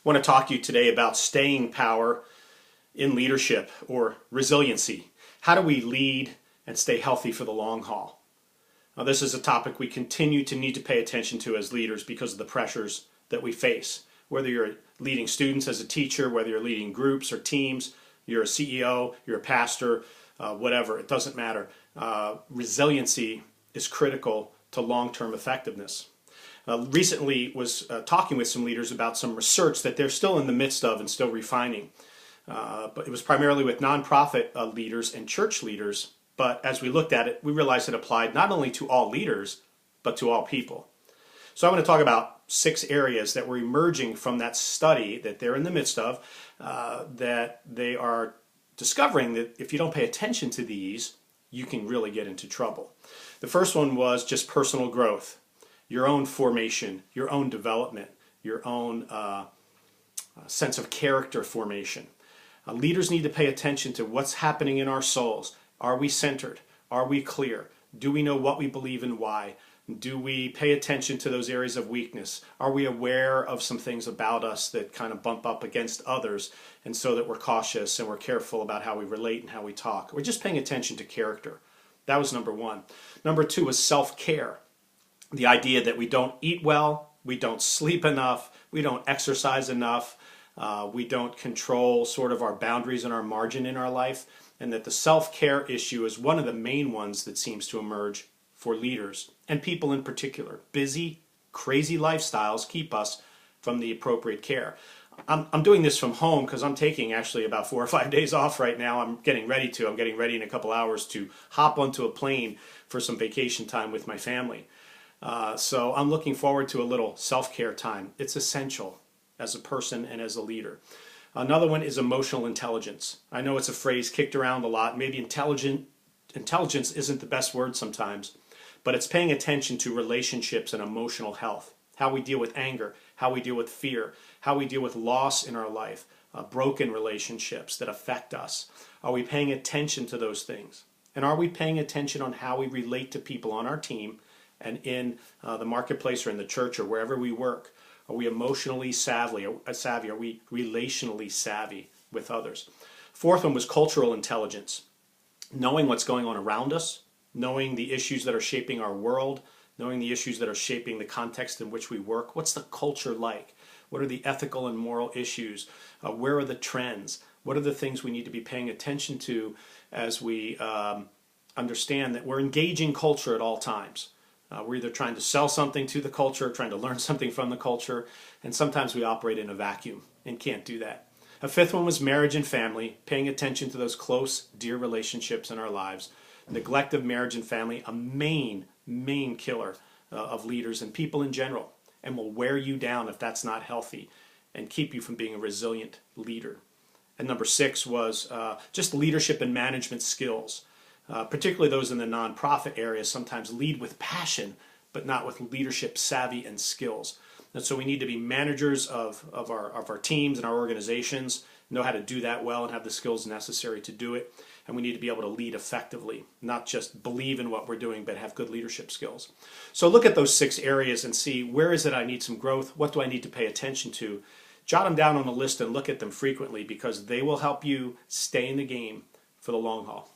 want to talk to you today about staying power in leadership, or resiliency. How do we lead and stay healthy for the long haul? Now, this is a topic we continue to need to pay attention to as leaders because of the pressures that we face. Whether you're leading students as a teacher, whether you're leading groups or teams, you're a CEO, you're a pastor, whatever, it doesn't matter. Resiliency is critical to long-term effectiveness. Recently was talking with some leaders about some research that they're still in the midst of and still refining. But it was primarily with nonprofit leaders and church leaders. But as we looked at it, we realized it applied not only to all leaders, but to all people. So I want to talk about 6 areas that were emerging from that study that they're in the midst of, that they are discovering that if you don't pay attention to these, you can really get into trouble. The first one was just personal growth, your own formation, your own development, your own sense of character formation. Leaders need to pay attention to what's happening in our souls. Are we centered? Are we clear? Do we know what we believe and why? Do we pay attention to those areas of weakness? Are we aware of some things about us that kind of bump up against others, and so that we're cautious and we're careful about how we relate and how we talk? We're just paying attention to character. That was number 1. Number 2 was self-care. The idea that we don't eat well, we don't sleep enough, we don't exercise enough, we don't control sort of our boundaries and our margin in our life, and that the self-care issue is one of the main ones that seems to emerge for leaders and people in particular. Busy, crazy lifestyles keep us from the appropriate care. I'm doing this from home because I'm taking actually about 4 or 5 days off right now. I'm getting ready in a couple hours to hop onto a plane for some vacation time with my family. So I'm looking forward to a little self-care time. It's essential as a person and as a leader. Another one is emotional intelligence. I know it's a phrase kicked around a lot. Maybe intelligence isn't the best word sometimes, but it's paying attention to relationships and emotional health. How we deal with anger, how we deal with fear, how we deal with loss in our life, broken relationships that affect us. Are we paying attention to those things? And are we paying attention on how we relate to people on our team and in the marketplace or in the church or wherever we work? Are we emotionally savvy? Are we relationally savvy with others? 4th one was cultural intelligence. Knowing what's going on around us, knowing the issues that are shaping our world, knowing the issues that are shaping the context in which we work. What's the culture like? What are the ethical and moral issues? Where are the trends? What are the things we need to be paying attention to as we understand that we're engaging culture at all times? We're either trying to sell something to the culture, trying to learn something from the culture, and sometimes we operate in a vacuum and can't do that. A 5th one was marriage and family, paying attention to those close, dear relationships in our lives. Neglect of marriage and family, a main killer of leaders and people in general, and will wear you down if that's not healthy and keep you from being a resilient leader. And number 6 was just leadership and management skills. Particularly those in the nonprofit area sometimes lead with passion, but not with leadership savvy and skills. And so we need to be managers of our teams and our organizations, know how to do that well and have the skills necessary to do it. And we need to be able to lead effectively, not just believe in what we're doing, but have good leadership skills. So look at those 6 areas and see, where is it I need some growth? What do I need to pay attention to? Jot them down on a list and look at them frequently, because they will help you stay in the game for the long haul.